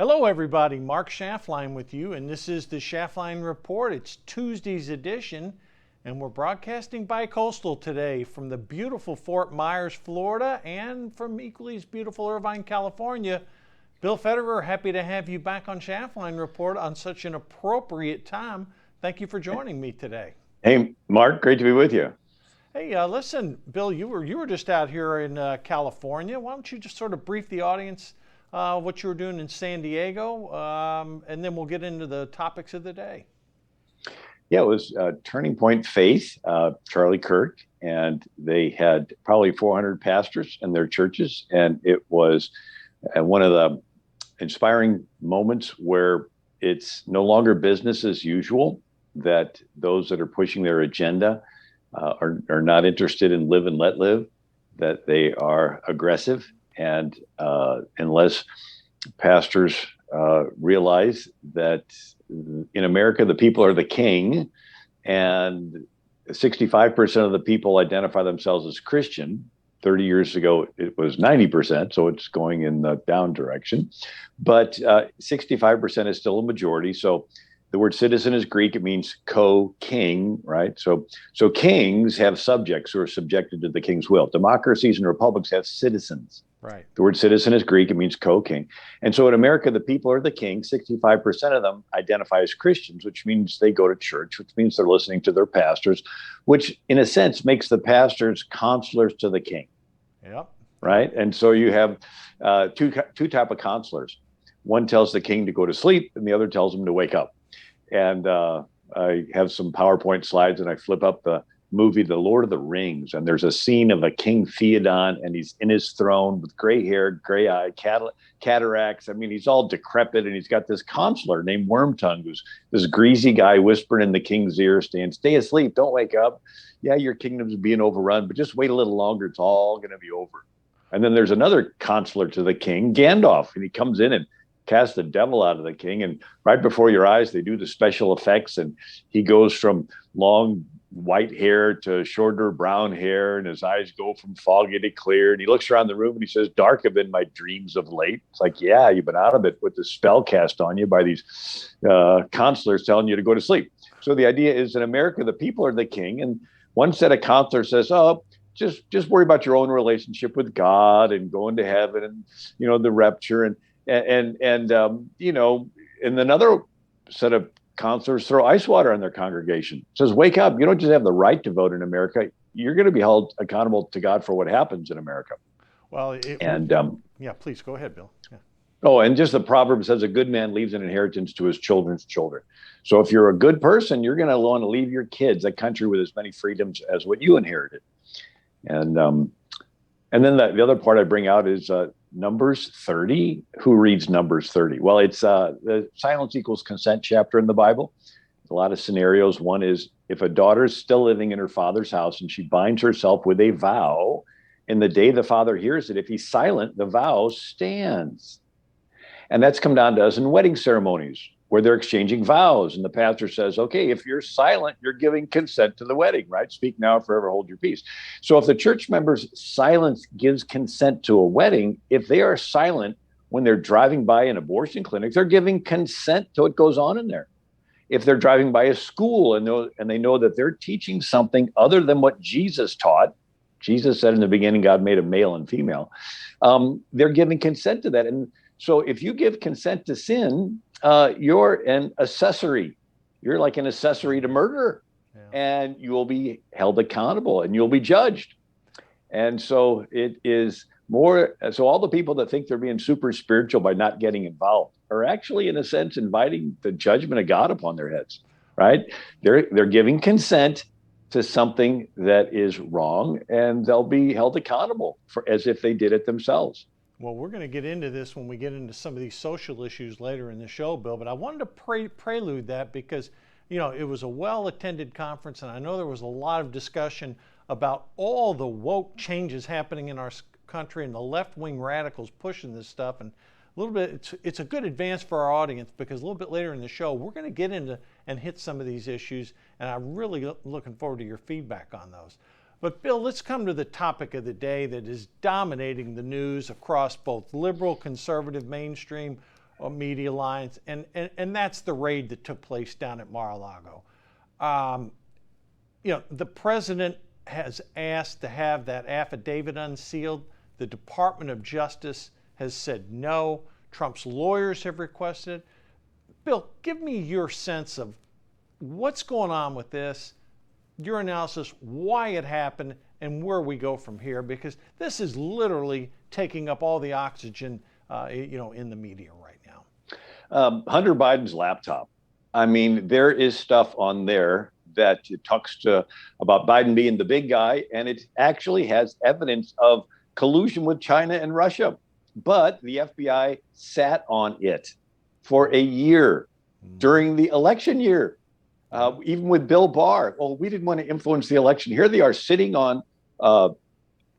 Hello everybody, Mark Schaftlein with you, and this is the Schaftlein Report. It's Tuesday's edition, and we're broadcasting bi-coastal today from the beautiful Fort Myers, Florida, and from equally as beautiful Irvine, California. Bill Federer, happy to have you back on Schaftlein Report on such an appropriate time. Thank you for joining me today. Hey, Mark, great to be with you. Hey, listen, Bill, you were just out here in California. Why don't you just sort of brief the audience what you were doing in San Diego, and then we'll get into the topics of the day. Yeah, it was Turning Point Faith, Charlie Kirk, and they had probably 400 pastors in their churches. And it was one of the inspiring moments where it's no longer business as usual, that those that are pushing their agenda are not interested in live and let live, that they are aggressive. And unless pastors realize that in America, the people are the king, and 65% of the people identify themselves as Christian. 30 years ago, it was 90%, so it's going in the down direction. But 65% is still a majority. So the word citizen is Greek. It means co-king, right? So kings have subjects who are subjected to the king's will. Democracies and republics have citizens. Right. The word citizen is Greek. It means co-king. And so in America, the people are the king. 65% of them identify as Christians, which means they go to church, which means they're listening to their pastors, which in a sense makes the pastors counselors to the king. Yep. Right. And so you have two type of counselors. One tells the king to go to sleep, and the other tells him to wake up. And I have some PowerPoint slides, and I flip up the movie, The Lord of the Rings. And there's a scene of a King Theoden, and he's in his throne with gray hair, gray eye, cataracts. I mean, he's all decrepit, and he's got this counselor named Wormtongue, who's this greasy guy whispering in the king's ear, stay asleep, don't wake up. Yeah, your kingdom's being overrun, but just wait a little longer. It's all going to be over. And then there's another counselor to the king, Gandalf, and he comes in and cast the devil out of the king, and right before your eyes they do the special effects, and he goes from long white hair to shorter brown hair, and his eyes go from foggy to clear, and he looks around the room and he says, "Dark have been my dreams of late." It's like, yeah, you've been out of it with the spell cast on you by these counselors telling you to go to sleep. So the idea is, in America, the people are the king, and one set of counselors says, "Oh, just worry about your own relationship with God and going to heaven, and the rapture." And another set of counselors throw ice water on their congregation. It says, wake up. You don't just have the right to vote in America. You're going to be held accountable to God for what happens in America. Well, yeah, please go ahead, Bill. Yeah. Oh, and just the proverb says, a good man leaves an inheritance to his children's children. So if you're a good person, you're going to want to leave your kids a country with as many freedoms as what you inherited. And then the other part I bring out is Numbers 30. Who reads Numbers 30? Well, it's the silence equals consent chapter in the Bible. A lot of scenarios. One is if a daughter is still living in her father's house and she binds herself with a vow, and the day the father hears it, if he's silent, the vow stands. And that's come down to us in wedding ceremonies where they're exchanging vows. And the pastor says, okay, if you're silent, you're giving consent to the wedding, right? Speak now, forever hold your peace. So if the church member's silence gives consent to a wedding, if they are silent when they're driving by an abortion clinic, they're giving consent to what goes on in there. If they're driving by a school and they know that they're teaching something other than what Jesus taught, Jesus said in the beginning, God made a male and female, they're giving consent to that. And so if you give consent to sin, you're an accessory. You're like an accessory to murder, and you will be held accountable and you'll be judged. And so it is more. So all the people that think they're being super spiritual by not getting involved are actually, in a sense, inviting the judgment of God upon their heads, right? They're giving consent to something that is wrong, and they'll be held accountable for as if they did it themselves. Well, we're going to get into this when we get into some of these social issues later in the show, Bill, but I wanted to prelude that because, it was a well-attended conference, and I know there was a lot of discussion about all the woke changes happening in our country and the left-wing radicals pushing this stuff. And a little bit, it's a good advance for our audience because a little bit later in the show, we're going to get into and hit some of these issues, and I'm really looking forward to your feedback on those. But Bill, let's come to the topic of the day that is dominating the news across both liberal, conservative, mainstream, media lines, and that's the raid that took place down at Mar-a-Lago. Um, the president has asked to have that affidavit unsealed. The Department of Justice has said no. Trump's lawyers have requested it. Bill, give me your sense of what's going on with this, your analysis, why it happened, and where we go from here, because this is literally taking up all the oxygen, in the media right now. Hunter Biden's laptop. I mean, there is stuff on there that talks about Biden being the big guy, and it actually has evidence of collusion with China and Russia. But the FBI sat on it for a year during the election year, even with Bill Barr. Well, we didn't want to influence the election. Here they are sitting on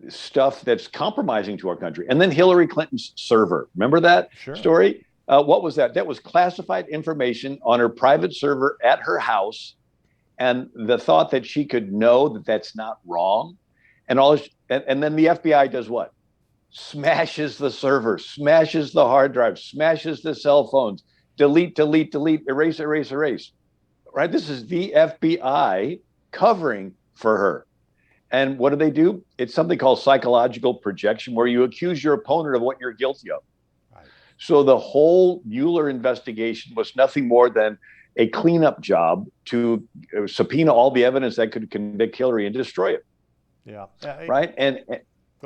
stuff that's compromising to our country. And then Hillary Clinton's server. Remember that story? What was that? That was classified information on her private server at her house. And the thought that she could know that that's not wrong. And then the FBI does what? Smashes the server, smashes the hard drive, smashes the cell phones, delete, erase, right? This is the FBI covering for her. And what do? It's something called psychological projection, where you accuse your opponent of what you're guilty of. Right. So the whole Mueller investigation was nothing more than a cleanup job to subpoena all the evidence that could convict Hillary and destroy it. Yeah. Right.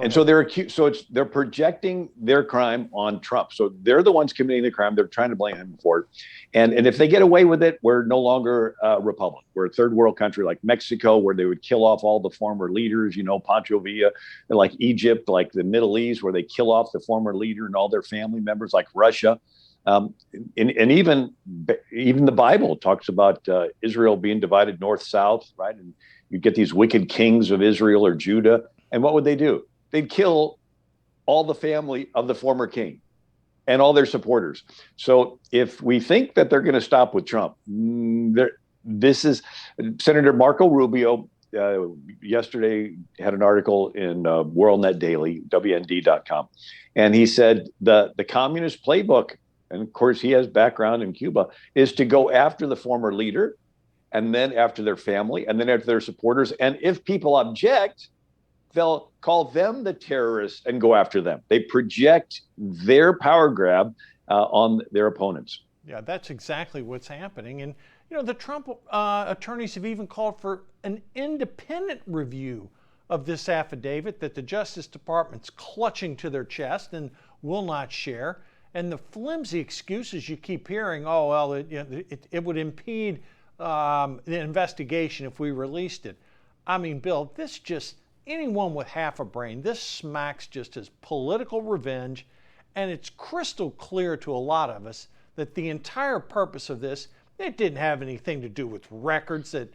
And so they're projecting their crime on Trump. So they're the ones committing the crime. They're trying to blame him for it. And if they get away with it, we're no longer a republic. We're a third world country like Mexico, where they would kill off all the former leaders, Pancho Villa, like Egypt, like the Middle East, where they kill off the former leader and all their family members, like Russia. And even the Bible talks about Israel being divided north-south, right? And you get these wicked kings of Israel or Judah. And what would they do? They'd kill all the family of the former king and all their supporters. So if we think that they're going to stop with Trump, this is Senator Marco Rubio yesterday had an article in WorldNet Daily, WND.com, and he said the communist playbook, and of course he has background in Cuba, is to go after the former leader, and then after their family, and then after their supporters. And if people object, they'll call them the terrorists and go after them. They project their power grab on their opponents. Yeah, that's exactly what's happening. And, the Trump attorneys have even called for an independent review of this affidavit that the Justice Department's clutching to their chest and will not share. And the flimsy excuses you keep hearing, it would impede the investigation if we released it. I mean, Bill, anyone with half a brain, this smacks just as political revenge, and it's crystal clear to a lot of us that the entire purpose of this, it didn't have anything to do with records that,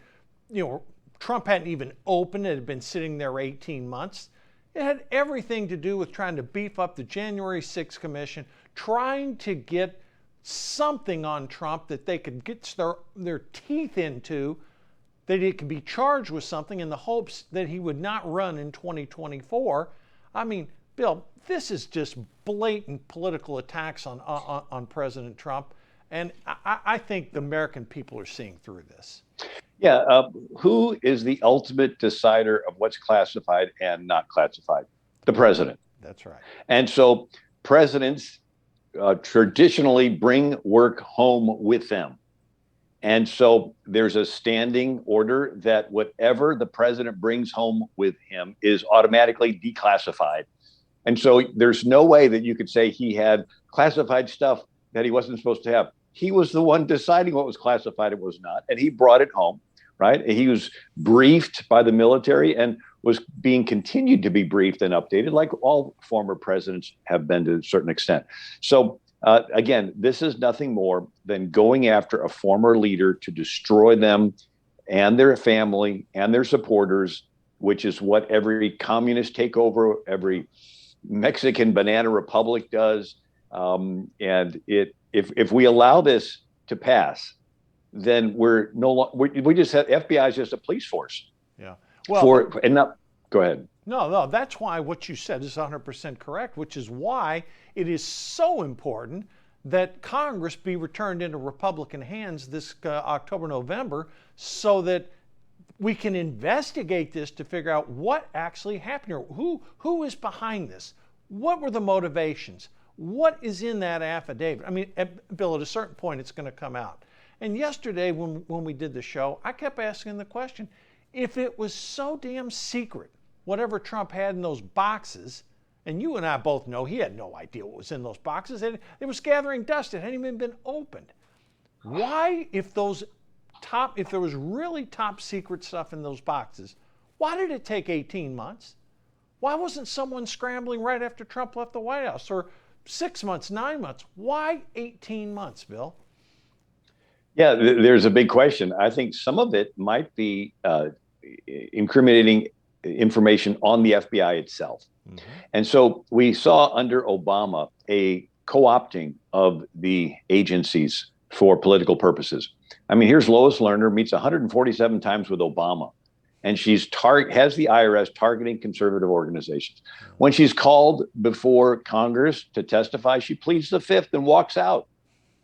Trump hadn't even opened. It had been sitting there 18 months. It had everything to do with trying to beef up the January 6th Commission, trying to get something on Trump that they could get their teeth into, that he could be charged with something in the hopes that he would not run in 2024. I mean, Bill, this is just blatant political attacks on President Trump. And I think the American people are seeing through this. Yeah. Who is the ultimate decider of what's classified and not classified? The president. That's right. And so presidents traditionally bring work home with them. And so there's a standing order that whatever the president brings home with him is automatically declassified. And so there's no way that you could say he had classified stuff that he wasn't supposed to have. He was the one deciding what was classified and was not, and he brought it home, right? He was briefed by the military and was being continued to be briefed and updated, like all former presidents have been to a certain extent. So again, this is nothing more than going after a former leader to destroy them and their family and their supporters, which is what every communist takeover, every Mexican banana republic does. If we allow this to pass, then we're no longer, we just have, FBI is just a police force. Yeah. Well, go ahead. No, that's why what you said is 100% correct, which is why it is so important that Congress be returned into Republican hands this October, November, so that we can investigate this to figure out what actually happened here. Who is behind this? What were the motivations? What is in that affidavit? I mean, Bill, at a certain point, it's going to come out. And yesterday, when we did the show, I kept asking the question, if it was so damn secret, whatever Trump had in those boxes, and you and I both know he had no idea what was in those boxes. It was gathering dust. It hadn't even been opened. Why, if there was really top secret stuff in those boxes, why did it take 18 months? Why wasn't someone scrambling right after Trump left the White House? Or 6 months, 9 months? Why 18 months, Bill? Yeah, there's a big question. I think some of it might be incriminating information on the FBI itself. Mm-hmm. And so we saw under Obama a co-opting of the agencies for political purposes. I mean, here's Lois Lerner meets 147 times with Obama, and she's has the IRS targeting conservative organizations. When she's called before Congress to testify, she pleads the fifth and walks out.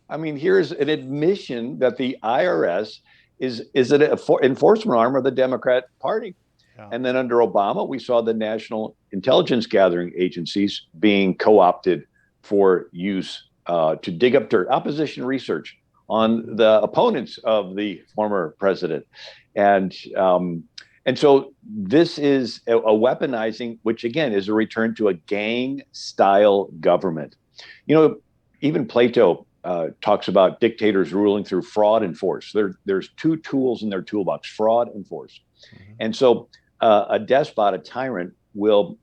I mean, here's an admission that the IRS is an enforcement arm of the Democrat Party. Yeah. And then under Obama, we saw the national intelligence gathering agencies being co-opted for use to dig up dirt, opposition research on the opponents of the former president. And so this is a weaponizing, which again is a return to a gang-style government. You know, even Plato talks about dictators ruling through fraud and force. There's two tools in their toolbox, fraud and force. Mm-hmm. And so a despot, a tyrant, will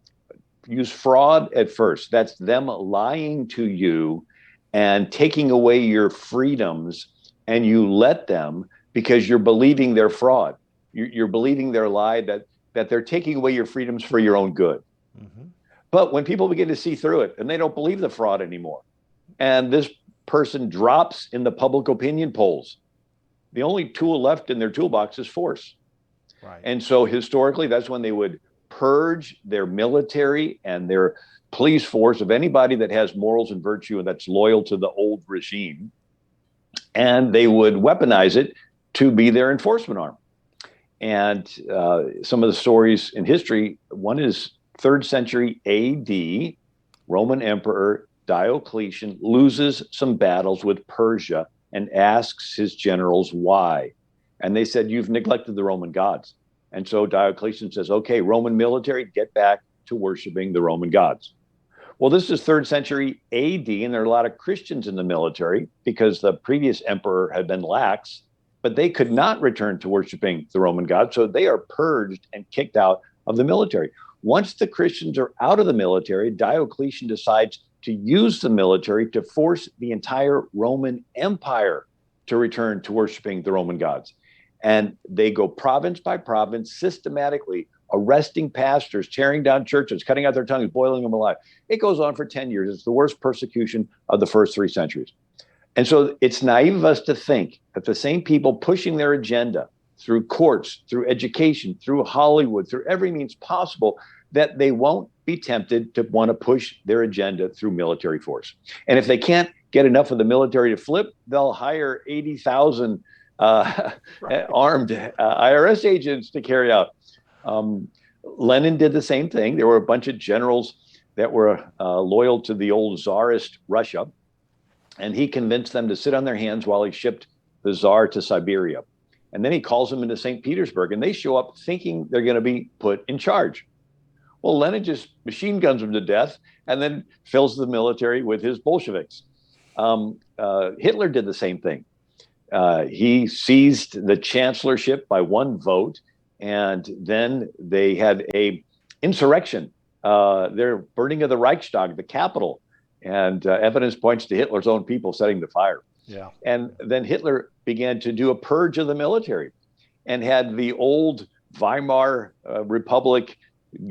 use fraud at first. That's them lying to you and taking away your freedoms, and you let them because you're believing their fraud. You're believing their lie that they're taking away your freedoms for your own good. Mm-hmm. But when people begin to see through it and they don't believe the fraud anymore, and this person drops in the public opinion polls, the only tool left in their toolbox is force. Right. And so historically, that's when they would purge their military and their police force of anybody that has morals and virtue and that's loyal to the old regime. And they would weaponize it to be their enforcement arm. And some of the stories in history, one is 3rd century AD, Roman Emperor Diocletian loses some battles with Persia and asks his generals why. And they said, you've neglected the Roman gods. And so Diocletian says, okay, Roman military, get back to worshiping the Roman gods. Well, this is 3rd century AD, and there are a lot of Christians in the military because the previous emperor had been lax, but they could not return to worshiping the Roman gods. So they are purged and kicked out of the military. Once the Christians are out of the military, Diocletian decides to use the military to force the entire Roman Empire to return to worshiping the Roman gods. And they go province by province, systematically arresting pastors, tearing down churches, cutting out their tongues, boiling them alive. It goes on for 10 years. It's the worst persecution of the first 3 centuries. And so it's naive of us to think that the same people pushing their agenda through courts, through education, through Hollywood, through every means possible, that they won't be tempted to want to push their agenda through military force. And if they can't get enough of the military to flip, they'll hire 80,000 armed IRS agents to carry out. Lenin did the same thing. There were a bunch of generals that were loyal to the old Tsarist Russia, and he convinced them to sit on their hands while he shipped the Tsar to Siberia. And then he calls them into St. Petersburg, and they show up thinking they're going to be put in charge. Well, Lenin just machine guns them to death and then fills the military with his Bolsheviks. Hitler did the same thing. He seized the chancellorship by one vote, and then they had a insurrection, their burning of the Reichstag, the Capitol, and evidence points to Hitler's own people setting the fire. Yeah. And then Hitler began to do a purge of the military and had the old Weimar Republic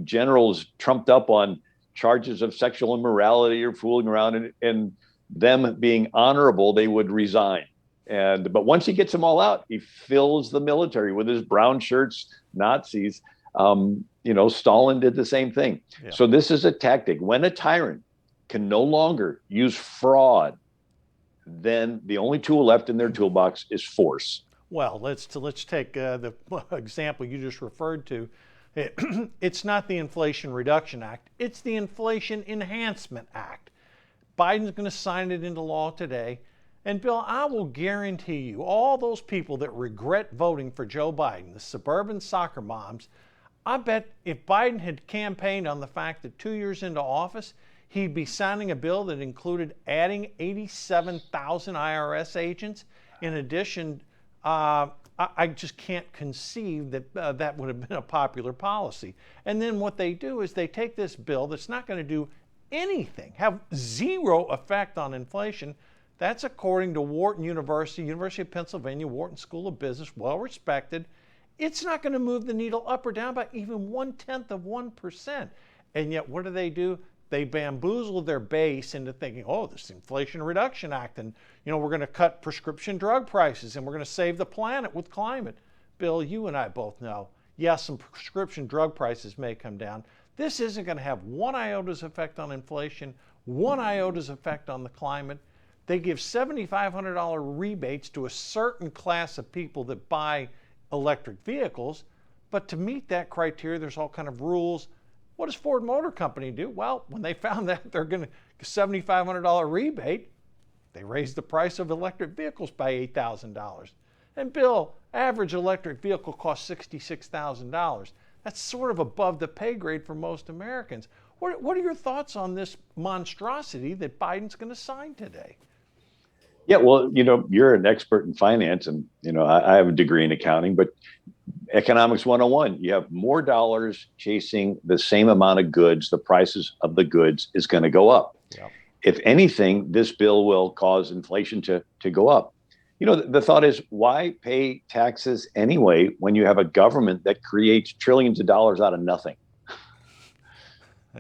generals trumped up on charges of sexual immorality or fooling around, and them being honorable, they would resign. But once he gets them all out, he fills the military with his brown shirts, Nazis. Stalin did the same thing. Yeah. So this is a tactic. When a tyrant can no longer use fraud then the only tool left in their toolbox is force. Well, let's take the example you just referred to. It's not the Inflation Reduction Act, it's the Inflation Enhancement Act. Biden's going to sign it into law today. And Bill, I will guarantee you, all those people that regret voting for Joe Biden, the suburban soccer moms, I bet if Biden had campaigned on the fact that 2 years into office, he'd be signing a bill that included adding 87,000 IRS agents. In addition, I just can't conceive that that would have been a popular policy. And then what they do is they take this bill that's not going to do anything, have zero effect on inflation. That's according to Wharton University, University of Pennsylvania, Wharton School of Business, well respected. It's not going to move the needle up or down by even 0.1%. And yet, what do? They bamboozle their base into thinking, oh, this Inflation Reduction Act, and we're going to cut prescription drug prices, and we're going to save the planet with climate. Bill, you and I both know, yes, some prescription drug prices may come down. This isn't going to have one iota effect on inflation, one iota effect on the climate. They give $7,500 rebates to a certain class of people that buy electric vehicles, but to meet that criteria, there's all kind of rules. What does Ford Motor Company do? Well, when they found that they're going to $7,500 rebate, they raised the price of electric vehicles by $8,000. And Bill, average electric vehicle costs $66,000. That's sort of above the pay grade for most Americans. What are your thoughts on this monstrosity that Biden's going to sign today? Yeah, well, you're an expert in finance, and I have a degree in accounting, but economics 101, you have more dollars chasing the same amount of goods, the prices of the goods is going to go up. Yep. If anything, this bill will cause inflation to go up. The thought is, why pay taxes anyway when you have a government that creates trillions of dollars out of nothing?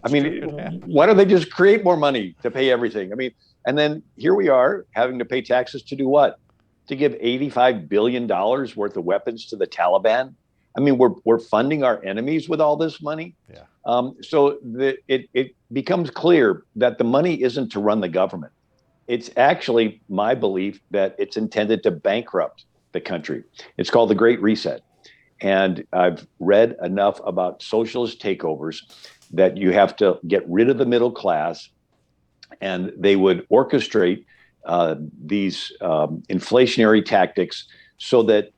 Why don't they just create more money to pay everything? And then here we are having to pay taxes to do what? To give $85 billion worth of weapons to the Taliban. We're funding our enemies with all this money. Yeah. So it becomes clear that the money isn't to run the government. It's actually my belief that it's intended to bankrupt the country. It's called the Great Reset. And I've read enough about socialist takeovers that you have to get rid of the middle class, and they would orchestrate these inflationary tactics so that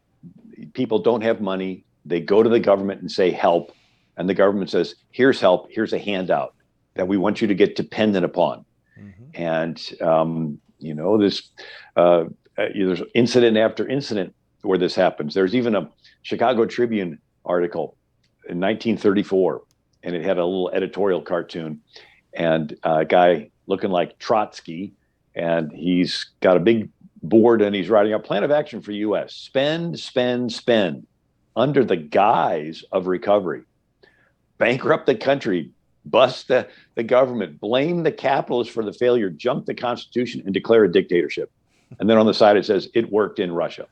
people don't have money. They go to the government and say, help. And the government says, here's help. Here's a handout that we want you to get dependent upon. Mm-hmm. And, there's incident after incident where this happens. There's even a Chicago Tribune article in 1934, and it had a little editorial cartoon, and a guy looking like Trotsky, and he's got a big board and he's writing a plan of action for U.S. Spend, spend, spend under the guise of recovery. Bankrupt the country, bust the government, blame the capitalists for the failure, junk the Constitution, and declare a dictatorship. And then on the side it says it worked in Russia.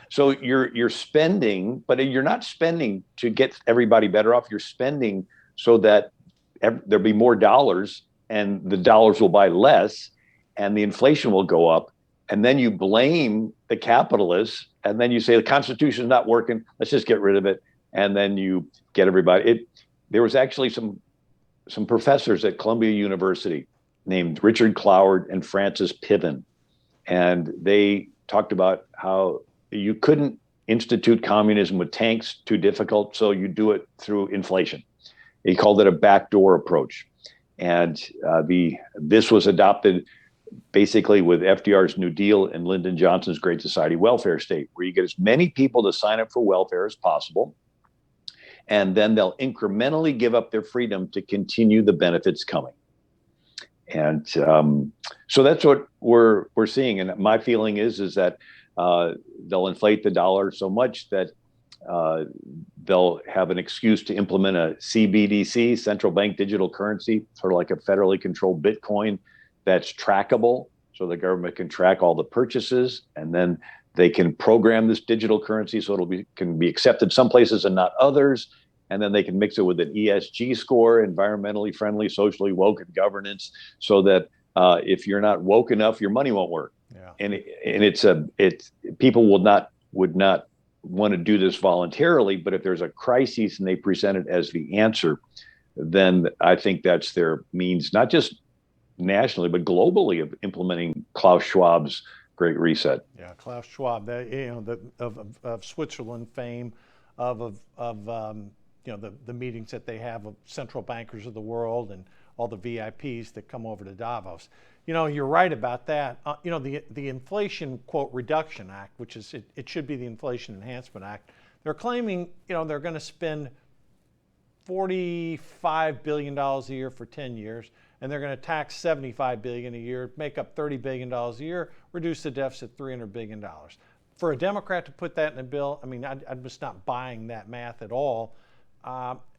So you're spending, but you're not spending to get everybody better off. You're spending so that there'll be more dollars, and the dollars will buy less, and the inflation will go up. And then you blame the capitalists, and then you say the Constitution is not working, let's just get rid of it. And then you get everybody. There was actually some professors at Columbia University named Richard Cloward and Francis Piven, and they talked about how you couldn't institute communism with tanks, too difficult, so you do it through inflation. He called it a backdoor approach. And this was adopted basically with FDR's New Deal and Lyndon Johnson's Great Society welfare state, where you get as many people to sign up for welfare as possible, and then they'll incrementally give up their freedom to continue the benefits coming. And so that's what we're seeing. And my feeling is that they'll inflate the dollar so much that they'll have an excuse to implement a CBDC, central bank digital currency, sort of like a federally controlled Bitcoin that's trackable. So the government can track all the purchases, and then they can program this digital currency so can be accepted some places and not others. And then they can mix it with an ESG score, environmentally friendly, socially woke, and governance, so that if you're not woke enough, your money won't work. Yeah. And it's people would not want to do this voluntarily, but if there's a crisis and they present it as the answer, then I think that's their means, not just nationally, but globally, of implementing Klaus Schwab's Great Reset. Yeah, Klaus Schwab, of Switzerland fame, the meetings that they have of central bankers of the world and all the VIPs that come over to Davos. You're right about that. The Inflation quote Reduction Act, which is it should be the Inflation Enhancement Act. They're claiming they're going to spend $45 billion a year for 10 years, and they're going to tax $75 billion a year, make up $30 billion a year, reduce the deficit $300 billion. For a Democrat to put that in a bill, I mean, I'm just not buying that math at all.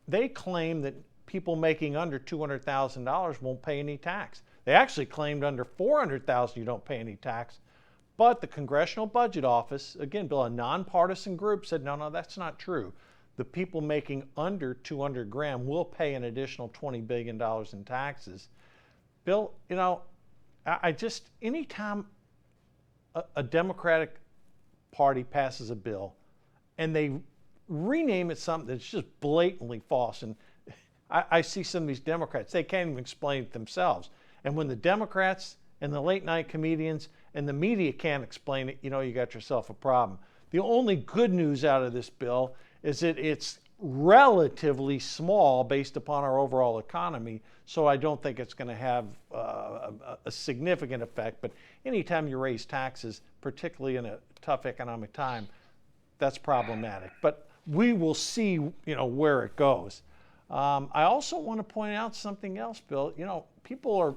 They claim that people making under $200,000 won't pay any tax. They actually claimed under $400,000 you don't pay any tax. But the Congressional Budget Office, again, Bill, a nonpartisan group, said, no, that's not true. The people making under 200 grand will pay an additional $20 billion in taxes. Bill, I just, anytime a Democratic Party passes a bill and they rename it something that's just blatantly false, and I see some of these Democrats, they can't even explain it themselves. And when the Democrats and the late night comedians and the media can't explain it, you got yourself a problem. The only good news out of this bill is that it's relatively small based upon our overall economy, so I don't think it's going to have a significant effect. But anytime you raise taxes, particularly in a tough economic time, that's problematic. But we will see, where it goes. I also want to point out something else, Bill. People are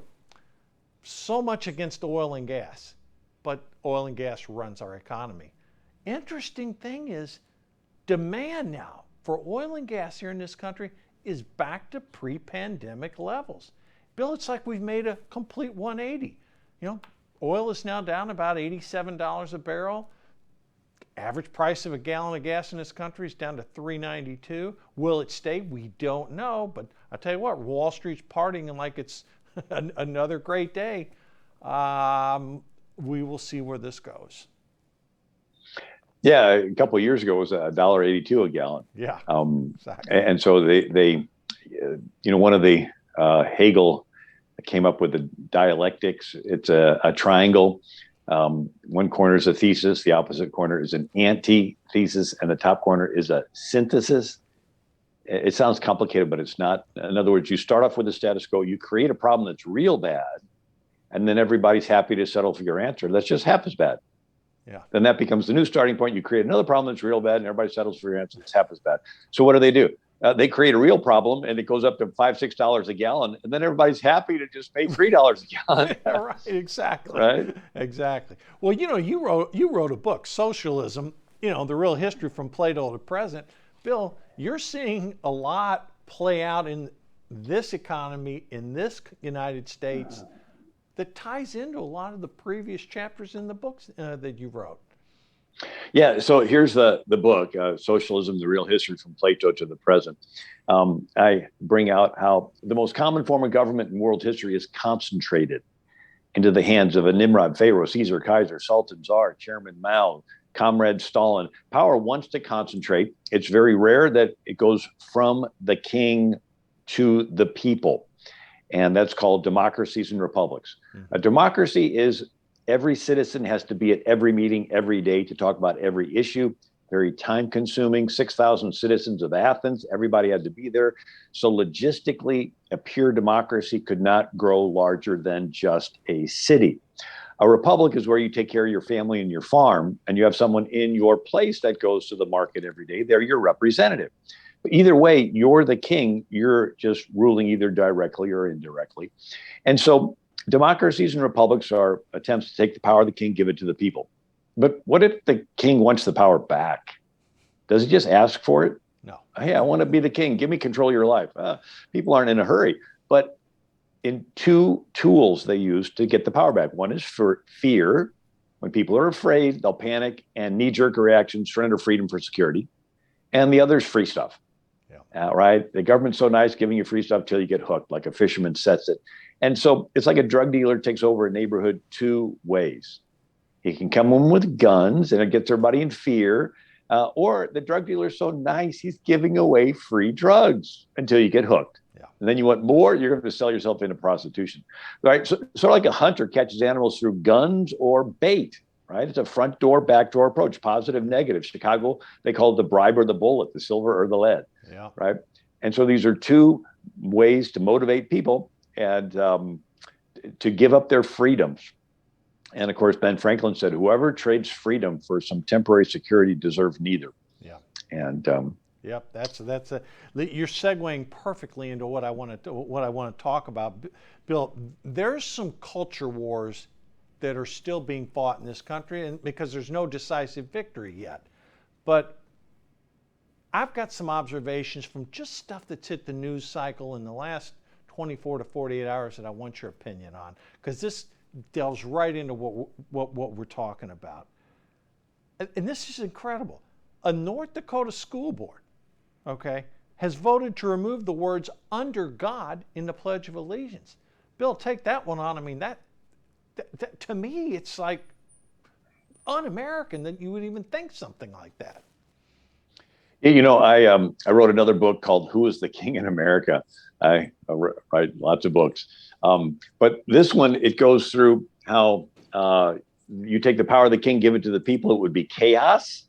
so much against oil and gas, but oil and gas runs our economy. Interesting thing is, demand now for oil and gas here in this country is back to pre-pandemic levels. Bill, it's like we've made a complete 180. Oil is now down about $87 a barrel. Average price of a gallon of gas in this country is down to $3.92. Will it stay? We don't know, but I tell you what, Wall Street's partying like it's another great day. We will see where this goes. Yeah, a couple of years ago it was $1.82 a gallon. Yeah, exactly. And so they one of the Hegel came up with the dialectics. It's a triangle. One corner is a thesis, the opposite corner is an antithesis, and the top corner is a synthesis. It sounds complicated, but it's not. In other words, you start off with the status quo, you create a problem that's real bad, and then everybody's happy to settle for your answer. That's just half as bad. Yeah. Then that becomes the new starting point. You create another problem that's real bad, and everybody settles for your answer. It's half as bad. So what do? They create a real problem, and it goes up to $5-6 a gallon, and then everybody's happy to just pay $3 a gallon. Right, exactly. Right, exactly. Well, you wrote a book, Socialism. The real history from Plato to present. Bill, you're seeing a lot play out in this economy in this United States that ties into a lot of the previous chapters in the books that you wrote. Yeah, so here's the book, Socialism, the Real History from Plato to the Present. I bring out how the most common form of government in world history is concentrated into the hands of a Nimrod, Pharaoh, Caesar, Kaiser, Sultan, Tsar, Chairman Mao, Comrade Stalin. Power wants to concentrate. It's very rare that it goes from the king to the people. And that's called democracies and republics. A democracy is every citizen has to be at every meeting every day to talk about every issue. Very time consuming. 6,000 citizens of Athens, everybody had to be there. So logistically, a pure democracy could not grow larger than just a city. A republic is where you take care of your family and your farm, and you have someone in your place that goes to the market every day. They're your representative. But either way, you're the king. You're just ruling either directly or indirectly. And so democracies and republics are attempts to take the power of the king, give it to the people. But what if the king wants the power back? Does he just ask for it? No. Hey, I want to be the king. Give me control of your life. People aren't in a hurry. But in two tools they use to get the power back. One is for fear. When people are afraid, they'll panic and knee-jerk reactions, surrender freedom for security. And the other is free stuff. Right? The government's so nice giving you free stuff till you get hooked, like a fisherman sets it. And so it's like a drug dealer takes over a neighborhood two ways. He can come in with guns and it gets everybody in fear. Or the drug dealer is so nice, he's giving away free drugs until you get hooked. Yeah. And then you want more, you're going to sell yourself into prostitution. Right? So, sort of like a hunter catches animals through guns or bait. Right? It's a front door, back door approach, positive, negative. Chicago, they call it the bribe or the bullet, the silver or the lead. Yeah. Right? And so these are two ways to motivate people and to give up their freedoms. And of course, Ben Franklin said, whoever trades freedom for some temporary security deserves neither. Yeah. And yep, you're segueing perfectly into what I want to talk about, Bill. There's some culture wars that are still being fought in this country, and because there's no decisive victory yet. But I've got some observations from just stuff that's hit the news cycle in the last 24 to 48 hours that I want your opinion on, because this delves right into what we're talking about. And this is incredible. A North Dakota school board, okay, has voted to remove the words "under God" in the Pledge of Allegiance. Bill, take that one on. I mean, that to me, it's like un-American that you would even think something like that. You know, I wrote another book called "Who is the King in America." I write lots of books, but this one, it goes through how you take the power of the king, give it to the people. It would be chaos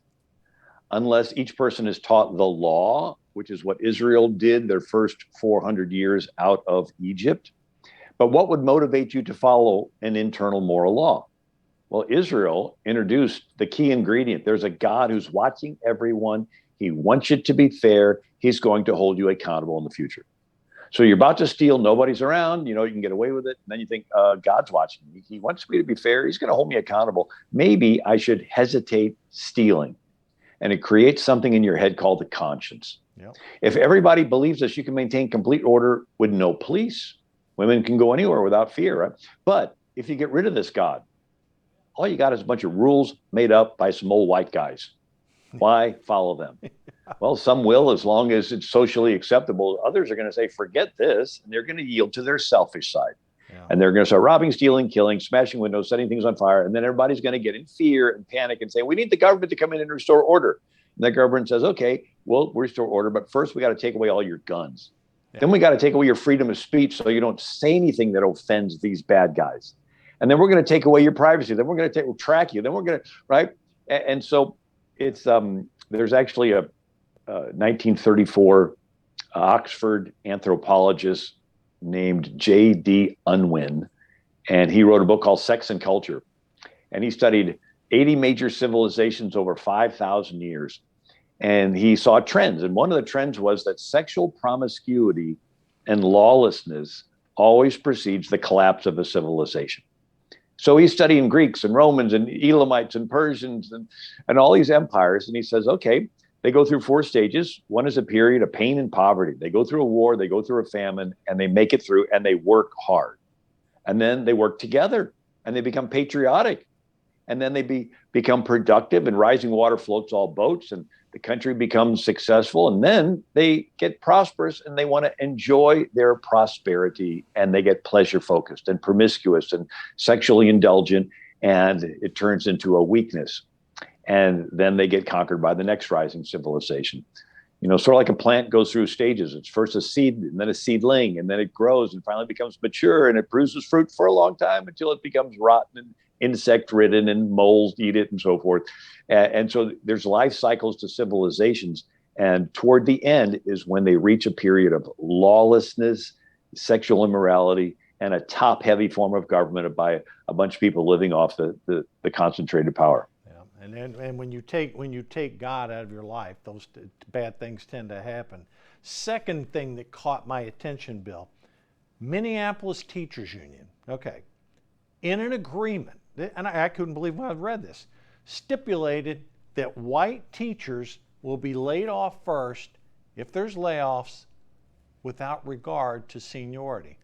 unless each person is taught the law, which is what Israel did their first 400 years out of Egypt. But what would motivate you to follow an internal moral law? Well, Israel introduced the key ingredient. There's a God who's watching everyone. He wants you to be fair. He's going to hold you accountable in the future. So you're about to steal, nobody's around, you know, you can get away with it. And then you think, God's watching me. He wants me to be fair. He's going to hold me accountable. Maybe I should hesitate stealing. And it creates something in your head called the conscience. Yep. If everybody believes this, you can maintain complete order with no police. Women can go anywhere without fear, right? But if you get rid of this God, all you got is a bunch of rules made up by some old white guys. Why follow them? Well, some will, as long as it's socially acceptable. Others are going to say, forget this, and they're going to yield to their selfish side. Yeah. And they're going to start robbing, stealing, killing, smashing windows, setting things on fire. And then everybody's going to get in fear and panic and say, we need the government to come in and restore order. And the government says, okay, we'll restore order, but first we got to take away all your guns. Yeah. Then we got to take away your freedom of speech so you don't say anything that offends these bad guys. And then we're going to take away your privacy. Then we're going to track you. Then we're going to, right? And so it's, there's actually a 1934 Oxford anthropologist named J.D. Unwin, and he wrote a book called Sex and Culture. And he studied 80 major civilizations over 5,000 years. And he saw trends. And one of the trends was that sexual promiscuity and lawlessness always precedes the collapse of a civilization. So he's studying Greeks and Romans and Elamites and Persians and all these empires. And he says, okay, they go through 4 stages. One is a period of pain and poverty. They go through a war, they go through a famine, and they make it through, and they work hard. And then they work together, and they become patriotic. And then they become productive, and rising water floats all boats, and the country becomes successful. And then they get prosperous, and they want to enjoy their prosperity, and they get pleasure focused and promiscuous and sexually indulgent, and it turns into a weakness. And then they get conquered by the next rising civilization. You know, sort of like a plant goes through stages. It's first a seed, and then a seedling, and then it grows and finally becomes mature, and it produces fruit for a long time until it becomes rotten and insect-ridden, and moles eat it and so forth. And so there's life cycles to civilizations. And toward the end is when they reach a period of lawlessness, sexual immorality, and a top-heavy form of government by a bunch of people living off the concentrated power. And when you take God out of your life, those bad things tend to happen. Second thing that caught my attention, Bill, Minneapolis Teachers Union, okay, in an agreement, and I couldn't believe when I read this, stipulated that white teachers will be laid off first if there's layoffs without regard to seniority.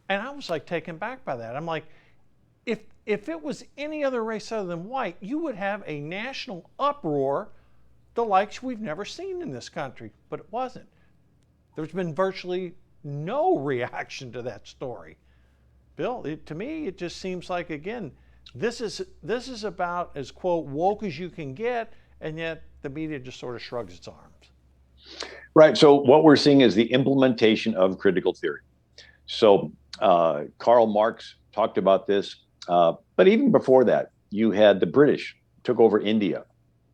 And I was like taken back by that. I'm like, if it was any other race other than white, you would have a national uproar, the likes we've never seen in this country, but it wasn't. There's been virtually no reaction to that story. Bill, to me, it just seems like, again, This is about as, quote, woke as you can get, and yet the media just sort of shrugs its arms. Right. So what we're seeing is the implementation of critical theory. So Karl Marx talked about this, but even before that, you had the British took over India.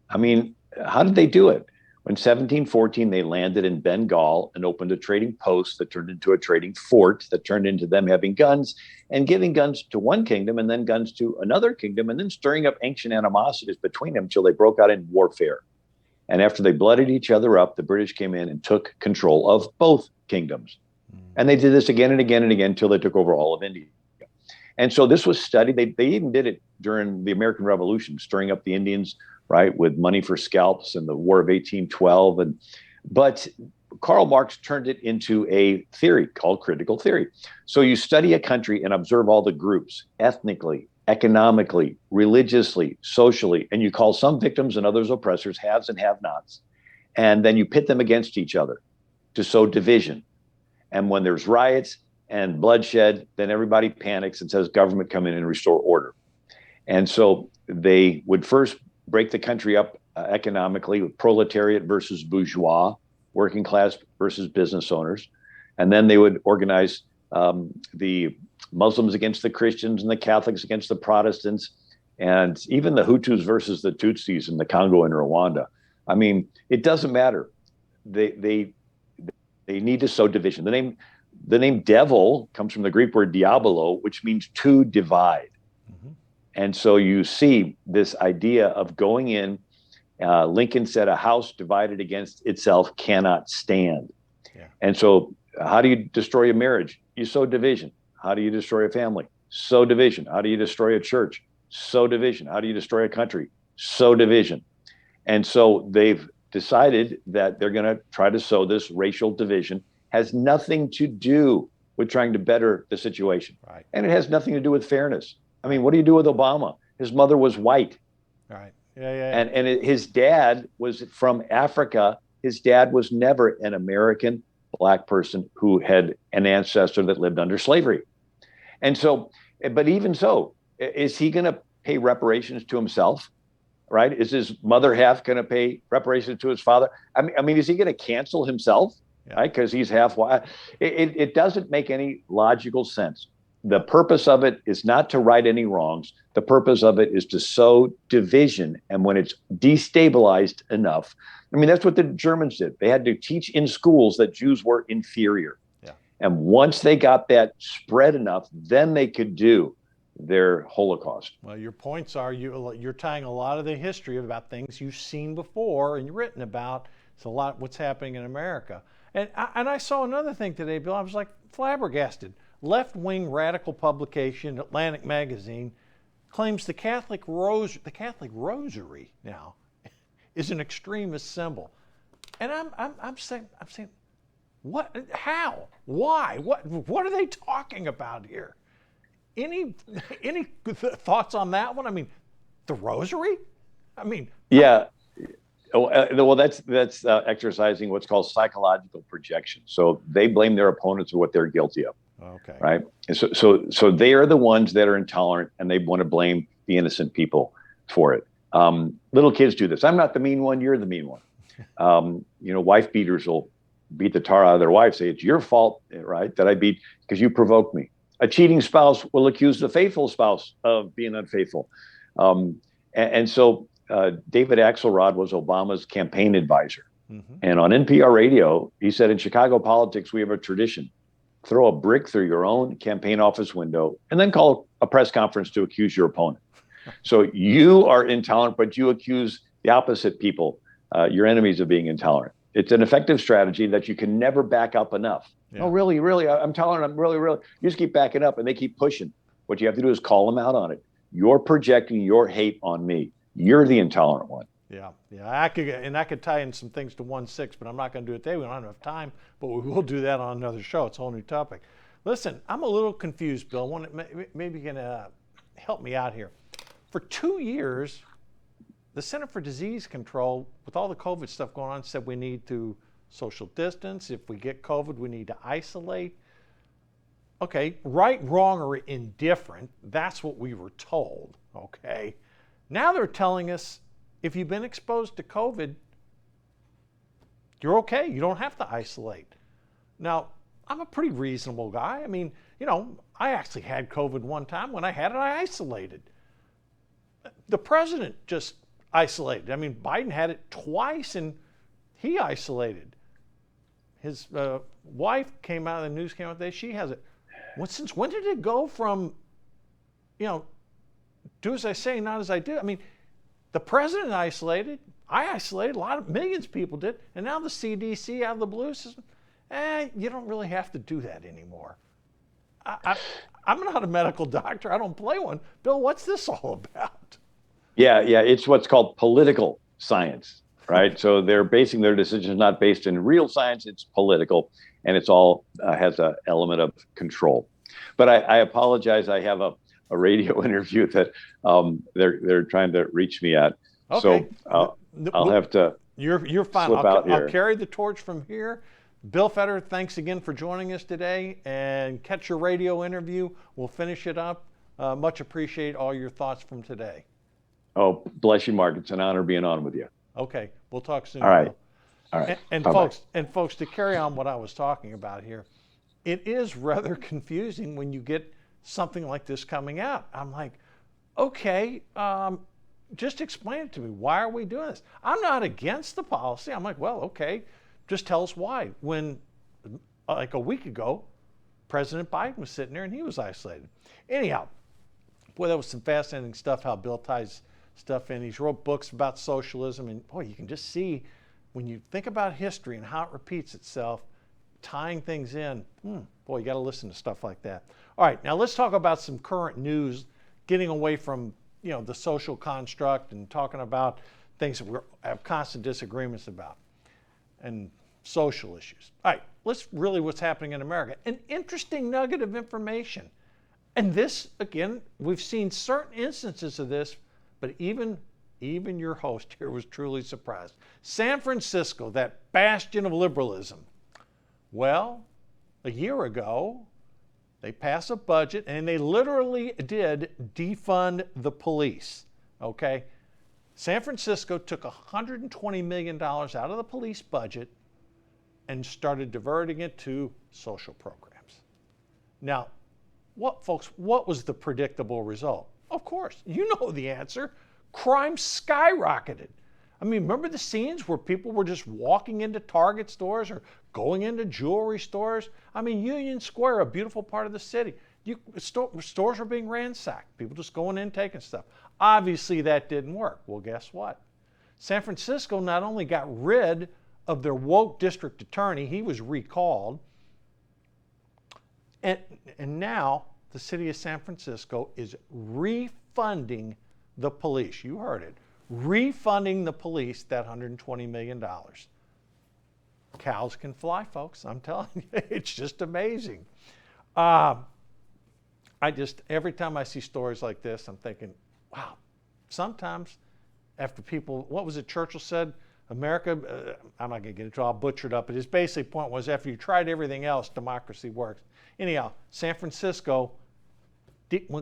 I mean, how did they do it? In 1714, they landed in Bengal and opened a trading post that turned into a trading fort that turned into them having guns and giving guns to one kingdom and then guns to another kingdom and then stirring up ancient animosities between them until they broke out in warfare. And after they blooded each other up, the British came in and took control of both kingdoms. And they did this again and again and again until they took over all of India. And so this was studied. They even did it during the American Revolution, stirring up the Indians, right, with money for scalps and the War of 1812. But Karl Marx turned it into a theory called critical theory. So you study a country and observe all the groups ethnically, economically, religiously, socially, and you call some victims and others oppressors, haves and have-nots. And then you pit them against each other to sow division. And when there's riots and bloodshed, then everybody panics and says, government come in and restore order. And so they would first break the country up economically with proletariat versus bourgeois, working class versus business owners. And then they would organize the Muslims against the Christians and the Catholics against the Protestants, and even the Hutus versus the Tutsis in the Congo and Rwanda. I mean, it doesn't matter. They need to sow division. The name devil comes from the Greek word diabolo, which means to divide. Mm-hmm. And so you see this idea of going in. Lincoln said, a house divided against itself cannot stand. Yeah. And so how do you destroy a marriage? You sow division. How do you destroy a family? Sow division. How do you destroy a church? Sow division. How do you destroy a country? Sow division. And so they've decided that they're going to try to sow this racial division. Has nothing to do with trying to better the situation. Right. And it has nothing to do with fairness. I mean, what do you do with Obama? His mother was white. Right. Yeah. And his dad was from Africa. His dad was never an American Black person who had an ancestor that lived under slavery. And so, but even so, is he going to pay reparations to himself? Right? Is his mother half going to pay reparations to his father? I mean, is he going to cancel himself? Yeah. Right? Because he's half white. It doesn't make any logical sense. The purpose of it is not to right any wrongs. The purpose of it is to sow division. And when it's destabilized enough, I mean, that's what the Germans did. They had to teach in schools that Jews were inferior. Yeah. And once they got that spread enough, then they could do their Holocaust. Well, your points are you're tying a lot of the history about things you've seen before and written about. It's a lot what's happening in America. And I saw another thing today, Bill. I was like flabbergasted. Left-wing radical publication, Atlantic Magazine, claims the Catholic Rosary now is an extremist symbol. And I'm saying, what? How? Why? What are they talking about here? Any thoughts on that one? I mean, the Rosary? I mean, yeah. Well, that's exercising what's called psychological projection. So they blame their opponents for what they're guilty of. Okay. Right. And so they are the ones that are intolerant, and they want to blame the innocent people for it. Little kids do this. I'm not the mean one. You're the mean one. Wife beaters will beat the tar out of their wife, say it's your fault, right, that I beat because you provoked me. A cheating spouse will accuse the faithful spouse of being unfaithful. And so David Axelrod was Obama's campaign advisor. Mm-hmm. And on NPR radio, he said, in Chicago politics, we have a tradition. Throw a brick through your own campaign office window and then call a press conference to accuse your opponent. So you are intolerant, but you accuse the opposite people, your enemies, of being intolerant. It's an effective strategy that you can never back up enough. Yeah. Oh, really, I'm tolerant. I'm really. You just keep backing up and they keep pushing. What you have to do is call them out on it. You're projecting your hate on me. You're the intolerant one. Yeah. I could tie in some things to 1-6, but I'm not going to do it today. We don't have enough time, but we will do that on another show. It's a whole new topic. Listen, I'm a little confused, Bill. Maybe you can help me out here. For 2 years, the Center for Disease Control, with all the COVID stuff going on, said we need to social distance. If we get COVID, we need to isolate. Okay, right, wrong, or indifferent, that's what we were told, okay? Now they're telling us if you've been exposed to COVID, you're okay. You don't have to isolate. Now, I'm a pretty reasonable guy. I mean, I actually had COVID one time. When I had it, I isolated. The president just isolated. I mean, Biden had it twice and he isolated. His wife came out, the news came out today, she has it. Since when did it go from, do as I say, not as I do? I mean, the president isolated, I isolated, millions of people did, and now the CDC out of the blue says, you don't really have to do that anymore. I'm not a medical doctor, I don't play one. Bill, what's this all about? Yeah, it's what's called political science, right? So they're basing their decisions not based in real science, it's political, and it's all has an element of control. But I apologize, I have a radio interview that they're trying to reach me at. Okay. So I'll have to. You're fine. I'll carry the torch from here. Bill Fetter, thanks again for joining us today, and catch your radio interview. We'll finish it up. Much appreciate all your thoughts from today. Oh, bless you, Mark. It's an honor being on with you. Okay, we'll talk soon. All right. Bill. All right. And folks, to carry on what I was talking about here, it is rather confusing when you get something like this coming out. I'm like, okay, just explain it to me. Why are we doing this? I'm not against the policy. I'm like, well, okay, just tell us why. When, like a week ago, President Biden was sitting there and he was isolated. Anyhow, boy, that was some fascinating stuff, how Bill ties stuff in. He's wrote books about socialism, and boy, you can just see when you think about history and how it repeats itself, tying things in, boy, you got to listen to stuff like that. All right, now let's talk about some current news, getting away from the social construct and talking about things that we have constant disagreements about and social issues. All right, what's happening in America. An interesting nugget of information. And this, again, we've seen certain instances of this, but even your host here was truly surprised. San Francisco, that bastion of liberalism. Well, a year ago, they passed a budget and they literally did defund the police, okay? San Francisco took $120 million out of the police budget and started diverting it to social programs. Now, what was the predictable result? Of course, you know the answer. Crime skyrocketed. I mean, remember the scenes where people were just walking into Target stores or going into jewelry stores? I mean, Union Square, a beautiful part of the city. Stores were being ransacked. People just going in, taking stuff. Obviously, that didn't work. Well, guess what? San Francisco not only got rid of their woke district attorney, he was recalled, and now the city of San Francisco is refunding the police. You heard it. Refunding the police that $120 million. Cows can fly, folks. I'm telling you, it's just amazing. Every time I see stories like this, I'm thinking, wow, sometimes after people, what was it Churchill said? America, I'm not going to get into it, I'll butcher it up, but his basic point was after you tried everything else, democracy works. Anyhow, San Francisco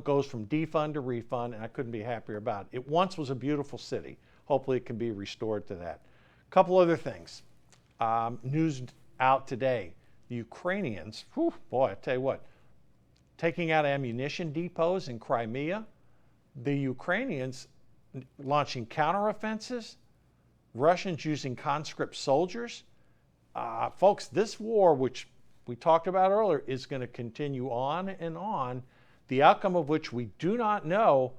goes from defund to refund, and I couldn't be happier about it. It once was a beautiful city. Hopefully it can be restored to that. A couple other things. News out today. The Ukrainians, boy, I tell you what, taking out ammunition depots in Crimea, the Ukrainians launching counteroffensives, Russians using conscript soldiers. Folks, this war, which we talked about earlier, is going to continue on and on, the outcome of which we do not know,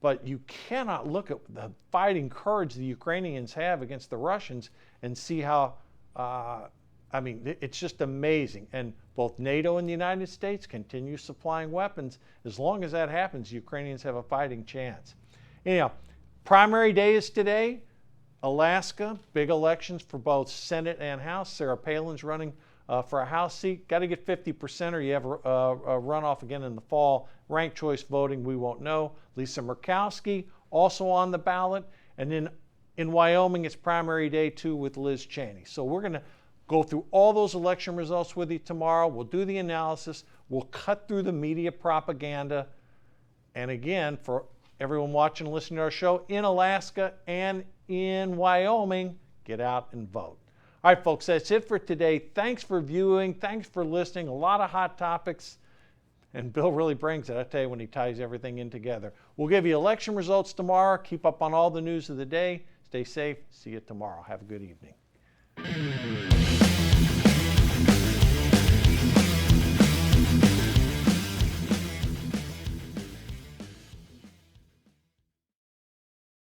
but you cannot look at the fighting courage the Ukrainians have against the Russians and see how, it's just amazing. And both NATO and the United States continue supplying weapons. As long as that happens, Ukrainians have a fighting chance. Anyhow, primary day is today. Alaska, big elections for both Senate and House. Sarah Palin's running for a House seat. Got to get 50% or you have a runoff again in the fall. Ranked choice voting, we won't know. Lisa Murkowski also on the ballot. And then in Wyoming, it's primary day too with Liz Cheney. So we're going to go through all those election results with you tomorrow. We'll do the analysis. We'll cut through the media propaganda. And again, for everyone watching and listening to our show in Alaska and in Wyoming, get out and vote. All right, folks, that's it for today. Thanks for viewing. Thanks for listening. A lot of hot topics. And Bill really brings it, I tell you, when he ties everything in together. We'll give you election results tomorrow. Keep up on all the news of the day. Stay safe. See you tomorrow. Have a good evening.